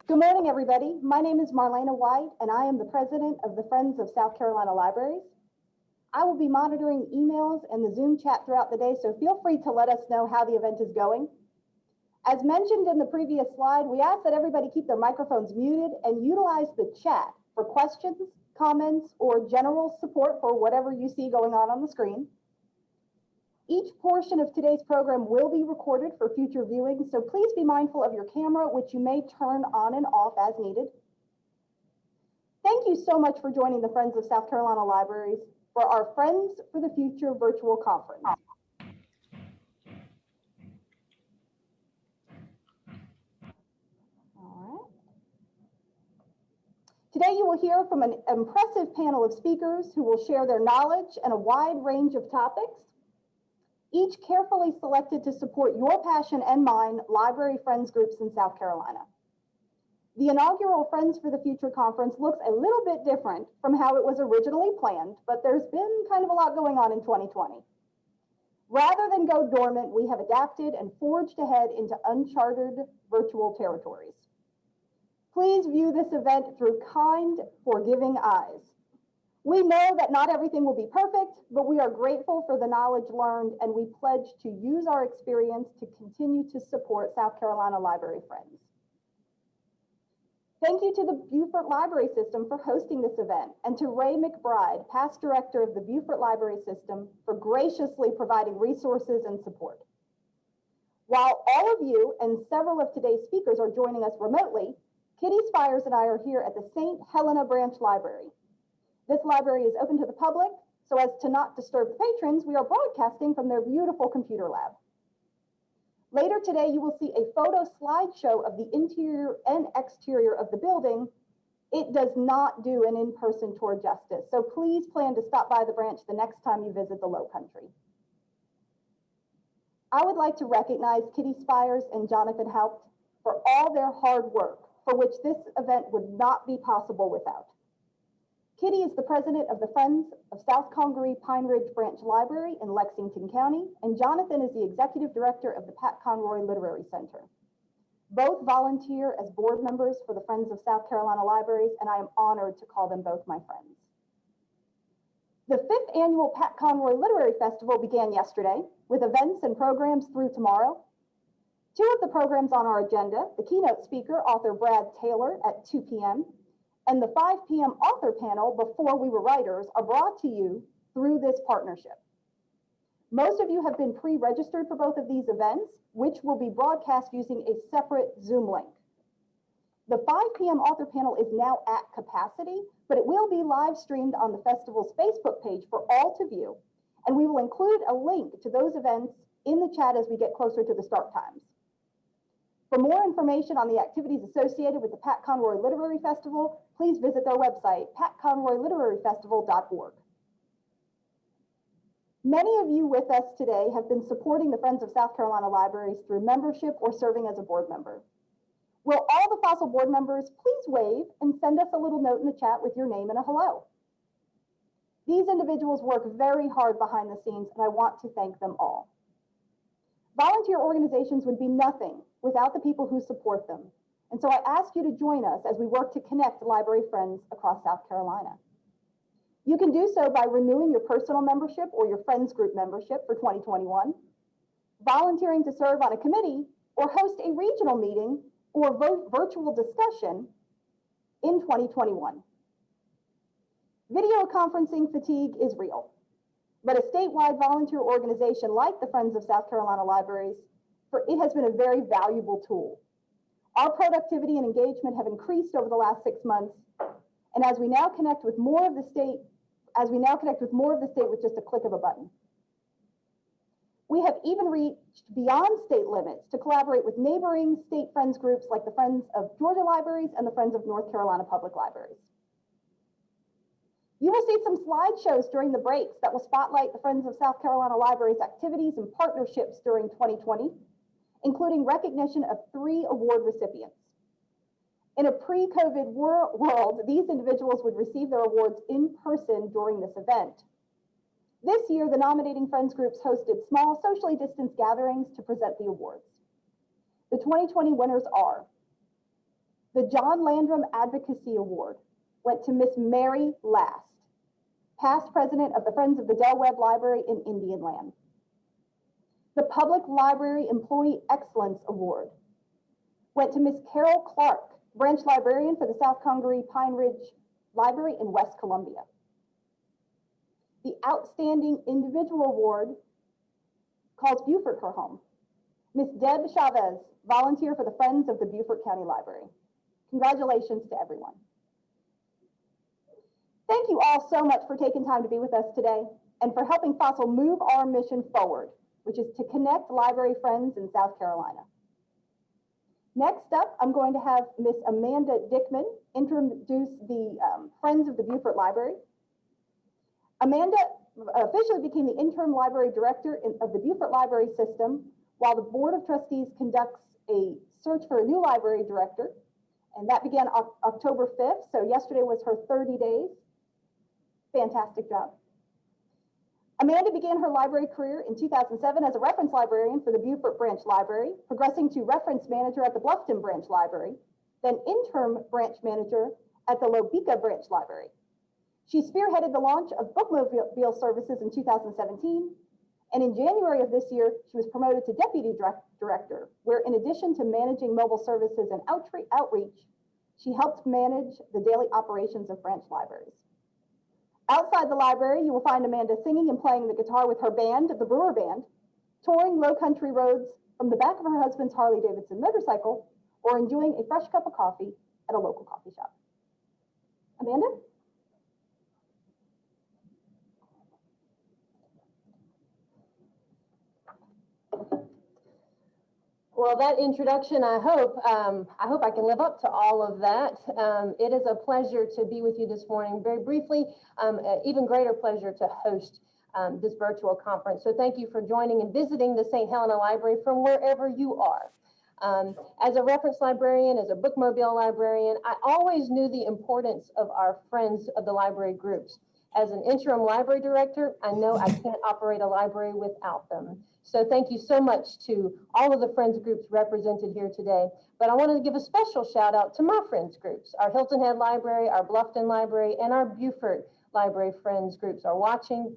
Good morning, everybody. My name is Marlena White, and I am the president of the Friends of South Carolina Libraries. I will be monitoring emails and the Zoom chat throughout the day, so feel free to let us know how the event is going. As mentioned in the previous slide, we ask that everybody keep their microphones muted and utilize the chat for questions, comments, or general support for whatever you see going on the screen. Each portion of today's program will be recorded for future viewing, so please be mindful of your camera, which you may turn on and off as needed. Thank you so much for joining the Friends of South Carolina Libraries for our Friends for the Future virtual conference. All right. Today you will hear from an impressive panel of speakers who will share their knowledge and a wide range of topics, each carefully selected to support your passion and mine, library friends groups in South Carolina. The inaugural Friends for the Future conference looks a little bit different from how it was originally planned, but there's been kind of a lot going on in 2020. Rather than go dormant, we have adapted and forged ahead into uncharted virtual territories. Please view this event through kind, forgiving eyes. We know that not everything will be perfect, but we are grateful for the knowledge learned, and we pledge to use our experience to continue to support South Carolina library friends. Thank you to the Beaufort Library System for hosting this event, and to Ray McBride, past director of the Beaufort Library System, for graciously providing resources and support. While all of you and several of today's speakers are joining us remotely, Kitty Spires and I are here at the St. Helena Branch Library. This library is open to the public, so as to not disturb the patrons, we are broadcasting from their beautiful computer lab. Later today, you will see a photo slideshow of the interior and exterior of the building. It does not do an in-person tour justice, so please plan to stop by the branch the next time you visit the Low Country. I would like to recognize Kitty Spires and Jonathan Haupt for all their hard work, for which this event would not be possible without. Kitty is the president of the Friends of South Congaree Pine Ridge Branch Library in Lexington County, and Jonathan is the executive director of the Pat Conroy Literary Center. Both volunteer as board members for the Friends of South Carolina Libraries, and I am honored to call them both my friends. The 5th annual Pat Conroy Literary Festival began yesterday with events and programs through tomorrow. 2 of the programs on our agenda, the keynote speaker, author Brad Taylor at 2 p.m., and the 5 p.m. author panel, Before We Were Writers, are brought to you through this partnership. Most of you have been pre-registered for both of these events, which will be broadcast using a separate Zoom link. The 5 p.m. author panel is now at capacity, but it will be live streamed on the festival's Facebook page for all to view, and we will include a link to those events in the chat as we get closer to the start times. For more information on the activities associated with the Pat Conroy Literary Festival, please visit their website, patconroyliteraryfestival.org. Many of you with us today have been supporting the Friends of South Carolina Libraries through membership or serving as a board member. Will all the FOSCL board members please wave and send us a little note in the chat with your name and a hello? These individuals work very hard behind the scenes, and I want to thank them all. Volunteer organizations would be nothing without the people who support them. And so I ask you to join us as we work to connect library friends across South Carolina. You can do so by renewing your personal membership or your friends group membership for 2021, volunteering to serve on a committee, or host a regional meeting or virtual discussion in 2021. Video conferencing fatigue is real, but a statewide volunteer organization like the Friends of South Carolina Libraries, it has been a very valuable tool. Our productivity and engagement have increased over the last 6 months, and as we now connect with more of the state with just a click of a button. We have even reached beyond state limits to collaborate with neighboring state friends groups like the Friends of Georgia Libraries and the Friends of North Carolina Public Libraries. You will see some slideshows during the breaks that will spotlight the Friends of South Carolina Libraries activities and partnerships during 2020, including recognition of 3 award recipients. In a pre-COVID world, these individuals would receive their awards in person during this event. This year, the nominating friends groups hosted small, socially distanced gatherings to present the awards. The 2020 winners are The John Landrum Advocacy Award went to Miss Mary Last, past president of the Friends of the Del Webb Library in Indian Land. The Public Library Employee Excellence Award went to Miss Carol Clark, branch librarian for the South Congaree Pine Ridge Library in West Columbia. The Outstanding Individual Award calls Beaufort her home. Miss Deb Chavez, volunteer for the Friends of the Beaufort County Library. Congratulations to everyone. Thank you all so much for taking time to be with us today and for helping FOSCL move our mission forward, which is to connect library friends in South Carolina. Next up, I'm going to have Miss Amanda Dickman introduce the Friends of the Beaufort Library. Amanda officially became the interim library director of the Beaufort Library System while the Board of Trustees conducts a search for a new library director. And that began October 5th. So yesterday was her 30 days. Fantastic job. Amanda began her library career in 2007 as a reference librarian for the Beaufort Branch Library, progressing to reference manager at the Bluffton Branch Library, then interim branch manager at the Lobika Branch Library. She spearheaded the launch of bookmobile services in 2017, and in January of this year, she was promoted to deputy director, where in addition to managing mobile services and outreach, she helped manage the daily operations of branch libraries. Outside the library, you will find Amanda singing and playing the guitar with her band, the Brewer Band, touring low country roads from the back of her husband's Harley-Davidson motorcycle, or enjoying a fresh cup of coffee at a local coffee shop. Amanda? Well, that introduction, I hope I can live up to all of that. It is a pleasure to be with you this morning. Very briefly, even greater pleasure to host this virtual conference. So thank you for joining and visiting the St. Helena Library from wherever you are. As a reference librarian, as a bookmobile librarian, I always knew the importance of our friends of the library groups. As an interim library director, I know I can't operate a library without them. So thank you so much to all of the friends groups represented here today. But I wanted to give a special shout out to my friends groups. Our Hilton Head Library, our Bluffton Library, and our Beaufort Library friends groups are watching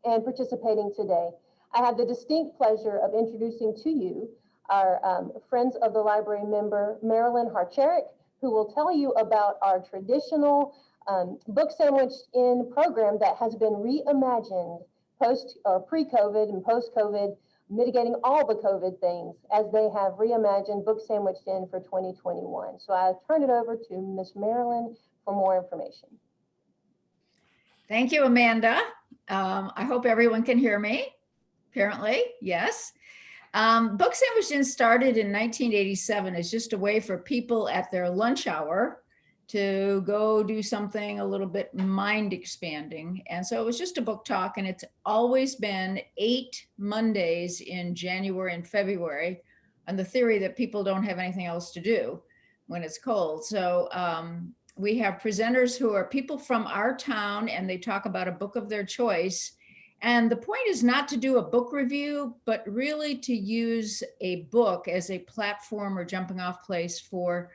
and participating today. I have the distinct pleasure of introducing to you our Friends of the Library member, Marilyn Harcharik, who will tell you about our traditional book sandwiched in program that has been reimagined post or pre-COVID and post-COVID, mitigating all the COVID things as they have reimagined book sandwiched in for 2021. So I turn it over to Miss Marilyn for more information. Thank you, Amanda. I hope everyone can hear me. Apparently, yes. Book Sandwiched In started in 1987 as just a way for people at their lunch hour to go do something a little bit mind expanding. And so it was just a book talk, and it's always been 8 Mondays in January and February on the theory that people don't have anything else to do when it's cold. So we have presenters who are people from our town, and they talk about a book of their choice. And the point is not to do a book review, but really to use a book as a platform or jumping off place for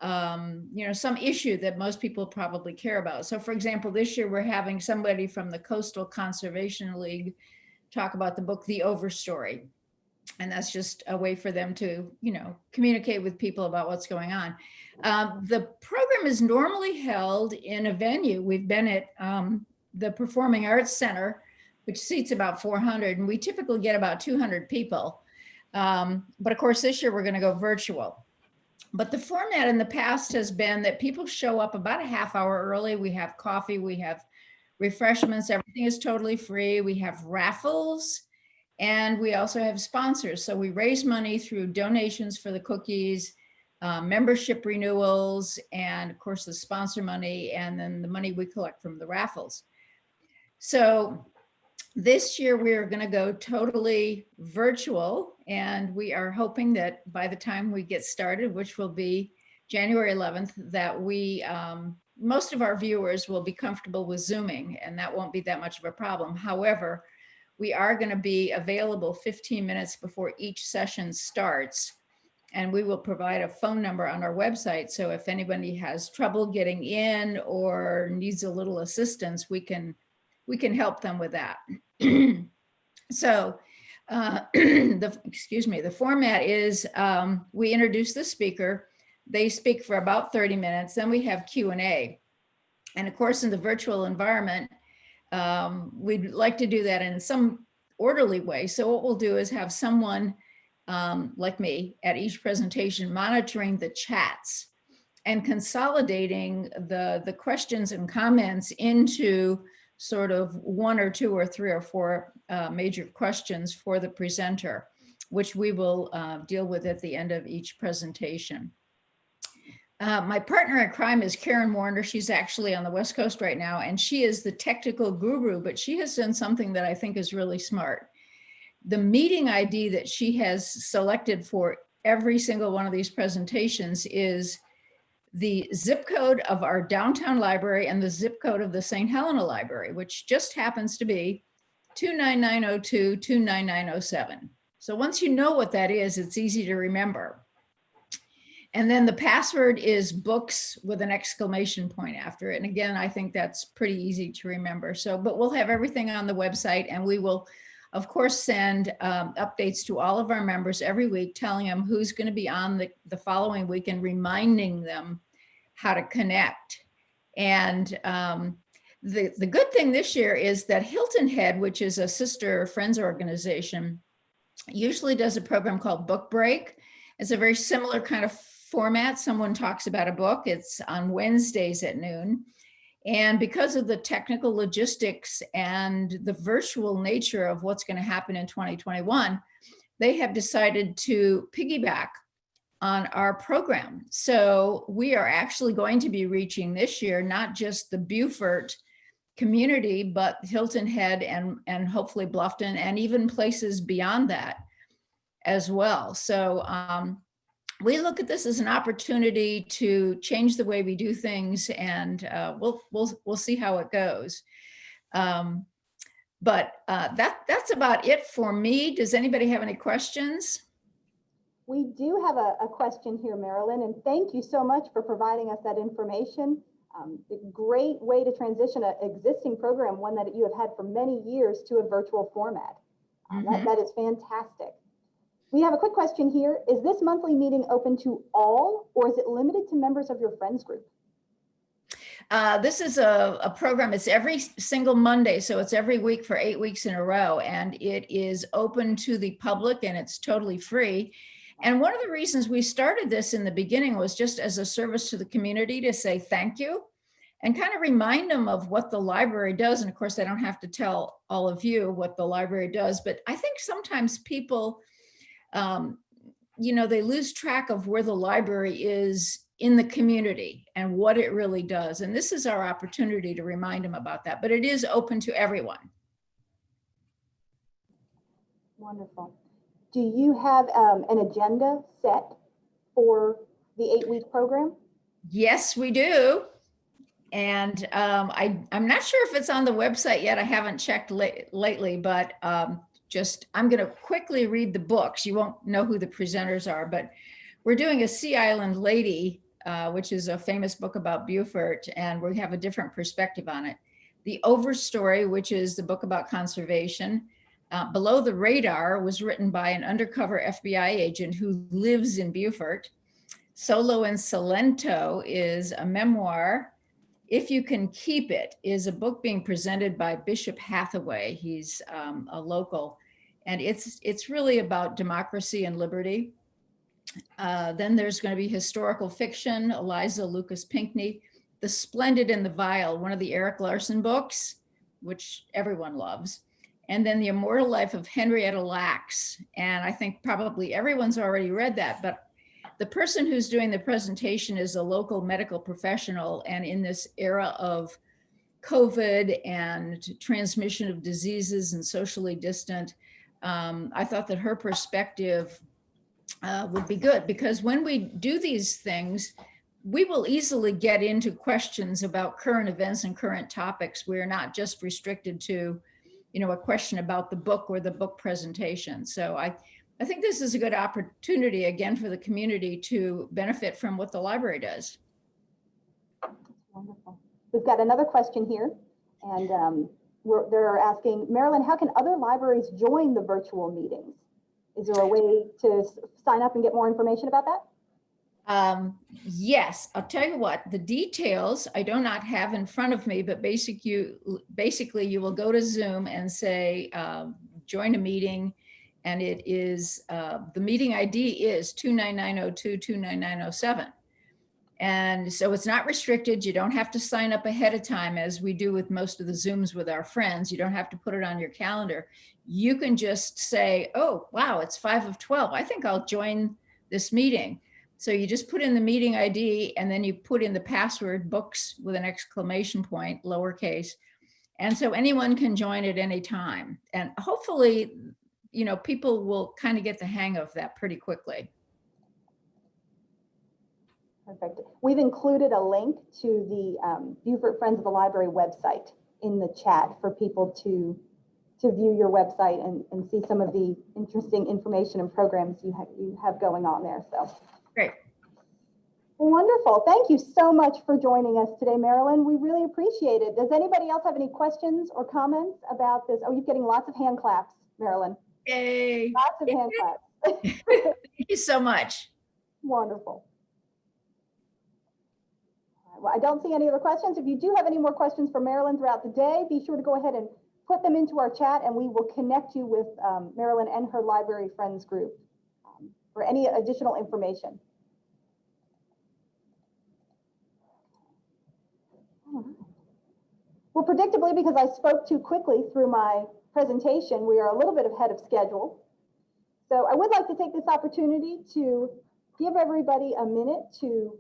some issue that most people probably care about. So for example, this year we're having somebody from the Coastal Conservation League talk about the book, The Overstory. And that's just a way for them to, communicate with people about what's going on. The program is normally held in a venue. We've been at the Performing Arts Center, which seats about 400, and we typically get about 200 people. But of course, this year we're going to go virtual. But the format in the past has been that people show up about a half hour early. We have coffee, we have refreshments, everything is totally free. We have raffles, and we also have sponsors. So we raise money through donations for the cookies, membership renewals, and of course the sponsor money, and then the money we collect from the raffles. So this year we are going to go totally virtual, and we are hoping that by the time we get started, which will be January 11th, that we most of our viewers will be comfortable with Zooming, and that won't be that much of a problem. However, we are going to be available 15 minutes before each session starts. And we will provide a phone number on our website. So if anybody has trouble getting in or needs a little assistance, we can help them with that. So the format is we introduce the speaker. They speak for about 30 minutes. Then we have Q&A. And of course, in the virtual environment, we'd like to do that in some orderly way. So what we'll do is have someone like me at each presentation monitoring the chats and consolidating the questions and comments into sort of one or two or three or four major questions for the presenter, which we will deal with at the end of each presentation. My partner in crime is Karen Warner. She's actually on the West Coast right now, and she is the technical guru, but she has done something that I think is really smart. The meeting ID that she has selected for every single one of these presentations is the zip code of our downtown library and the zip code of the St. Helena Library, which just happens to be 29902, 29907. So once you know what that is, it's easy to remember. And then the password is books with an exclamation point after it. And again, I think that's pretty easy to remember. So, but we'll have everything on the website, and we will, of course, send updates to all of our members every week, telling them who's going to be on the following week and reminding them how to connect. And the good thing this year is that Hilton Head, which is a sister friends organization, usually does a program called Book Break. It's a very similar kind of format. Someone talks about a book. It's on Wednesdays at noon. And because of the technical logistics and the virtual nature of what's going to happen in 2021, they have decided to piggyback on our program. So we are actually going to be reaching this year, not just the Beaufort community, but Hilton Head and hopefully Bluffton and even places beyond that as well. So we look at this as an opportunity to change the way we do things, and we'll see how it goes. But that's about it for me. Does anybody have any questions? We do have a question here, Marilyn, and thank you so much for providing us that information. A great way to transition an existing program, one that you have had for many years, to a virtual format. That is fantastic. We have a quick question here. Is this monthly meeting open to all, or is it limited to members of your friends group? This is a program. It's every single Monday, so it's every week for 8 weeks in a row, and it is open to the public, and it's totally free. And one of the reasons we started this in the beginning was just as a service to the community to say thank you and kind of remind them of what the library does. And of course, I don't have to tell all of you what the library does, but I think sometimes people, they lose track of where the library is in the community and what it really does. And this is our opportunity to remind them about that, but it is open to everyone. Wonderful. Do you have an agenda set for the 8-week program? Yes, we do. And I'm not sure if it's on the website yet. I haven't checked lately, but I'm going to quickly read the books. You won't know who the presenters are, but we're doing a Sea Island Lady, which is a famous book about Beaufort, and we have a different perspective on it. The Overstory, which is the book about conservation. Below the Radar was written by an undercover FBI agent who lives in Beaufort. Solo in Salento is a memoir. If You Can Keep It is a book being presented by Bishop Hathaway. He's a local, and it's really about democracy and liberty. Then there's going to be historical fiction, Eliza Lucas Pinckney, The Splendid and the Vile, one of the Eric Larson books, which everyone loves. And then The Immortal Life of Henrietta Lacks. And I think probably everyone's already read that, but the person who's doing the presentation is a local medical professional. And in this era of COVID and transmission of diseases and socially distant, I thought that her perspective would be good, because when we do these things, we will easily get into questions about current events and current topics. We're not just restricted to, a question about the book or the book presentation. So I think this is a good opportunity again for the community to benefit from what the library does. Wonderful. We've got another question here, and they're asking, Marilyn, how can other libraries join the virtual meetings? Is there a way to sign up and get more information about that? Yes, I'll tell you what, the details I do not have in front of me, but basically you will go to Zoom and say, join a meeting, and it is, the meeting ID is 29902 29907. And so it's not restricted. You don't have to sign up ahead of time as we do with most of the Zooms with our friends. You don't have to put it on your calendar. You can just say, oh, wow, it's 5 of 12. I think I'll join this meeting. So you just put in the meeting ID and then you put in the password books with an exclamation point, lowercase. And so anyone can join at any time. And hopefully, you know, people will kind of get the hang of that pretty quickly. Perfect. We've included a link to the Beaufort Friends of the Library website in the chat for people to view your website and see some of the interesting information and programs you have going on there. So great. Wonderful. Thank you so much for joining us today, Marilyn. We really appreciate it. Does anybody else have any questions or comments about this? Oh, you're getting lots of hand claps, Marilyn. Yay. Lots of hand claps. Thank you so much. Wonderful. Well, I don't see any other questions. If you do have any more questions for Marilyn throughout the day, be sure to go ahead and put them into our chat, and we will connect you with Marilyn and her library friends group for any additional information. Well, predictably, because I spoke too quickly through my presentation, we are a little bit ahead of schedule. So I would like to take this opportunity to give everybody a minute to,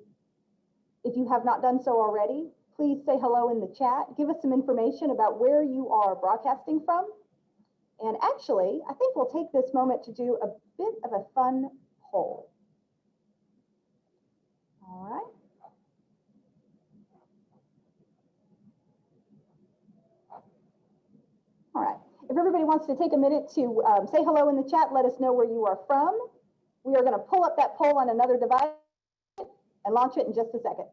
if you have not done so already, please say hello in the chat. Give us some information about where you are broadcasting from. And actually, I think we'll take this moment to do a bit of a fun poll. All right. All right. If everybody wants to take a minute to say hello in the chat, let us know where you are from. We are going to pull up that poll on another device and launch it in just a second.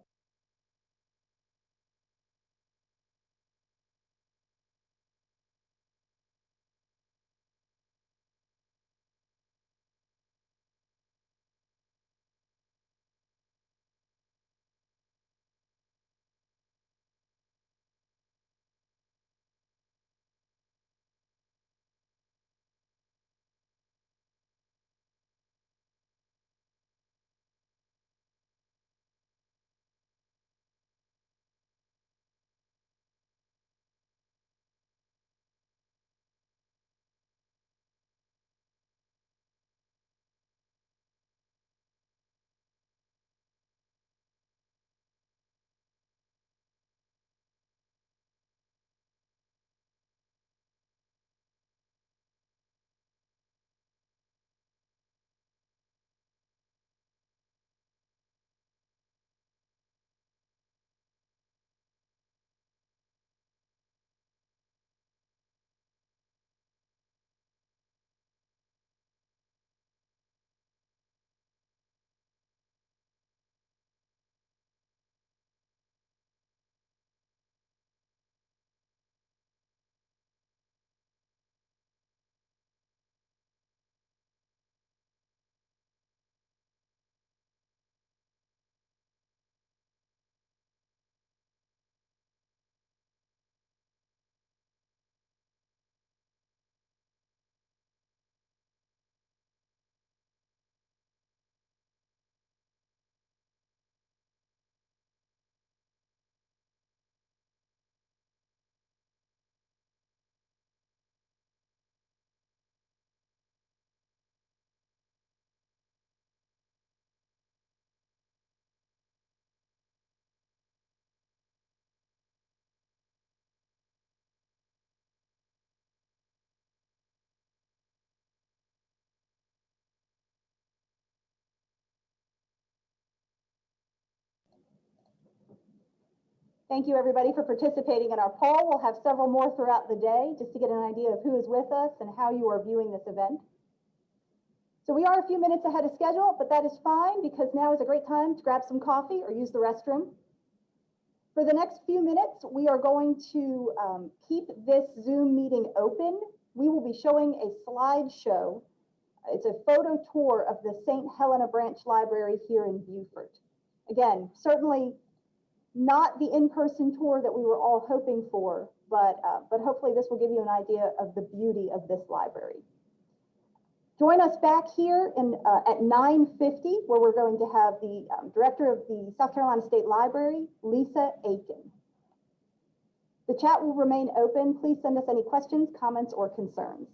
Thank you, everybody, for participating in our poll. We'll have several more throughout the day just to get an idea of who is with us and how you are viewing this event. So we are a few minutes ahead of schedule, but that is fine because now is a great time to grab some coffee or use the restroom. For the next few minutes, we are going to keep this Zoom meeting open. We will be showing a slideshow. It's a photo tour of the St. Helena Branch Library here in Beaufort. Again, certainly not the in-person tour that we were all hoping for, but hopefully this will give you an idea of the beauty of this library. Join us back here at 9:50, where we're going to have the director of the South Carolina State Library, Lisa Aiken. The chat will remain open. Please send us any questions, comments, or concerns.